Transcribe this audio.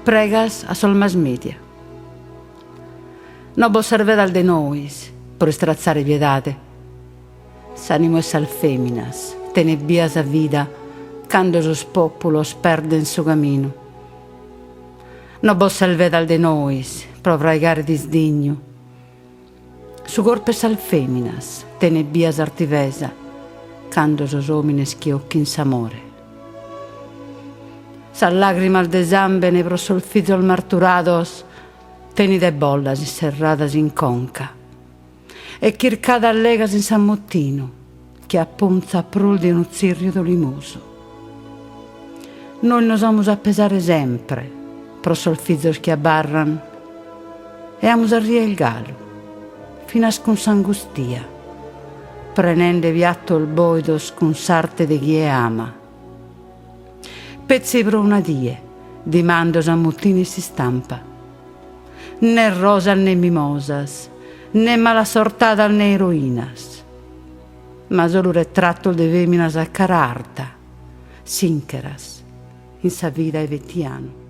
pregas a sol mas media. No vos servedal de nois, por estrazzare piedade. S'animo es al feminas, tenebias a vida, cando os populos perden su camino. No vos servedal de nois, pro praigare disdigno. Su corpo es al feminas, tenebias artivesa, cando os homines che occhi in s'amore. Sa lágrimas de zambene pro solfizos marturados, tenide bollas serradas in conca, e chircada allegas in s'ammottino, che appunza prul di uno zirrido limoso. Noi nos amus a pesare sempre, pro solfizos che abbarran, e amus a rie il gallo, finas con s'angustia, prenende viatto il boidos con sarte de chi ama. Pezzi pro una die, di mandos ammutini si stampa. Né rosa né mimosas, né mala sortada né eroinas, ma solo ritratto de feminas a cara arta, sincheras, in sa vida e vettiano.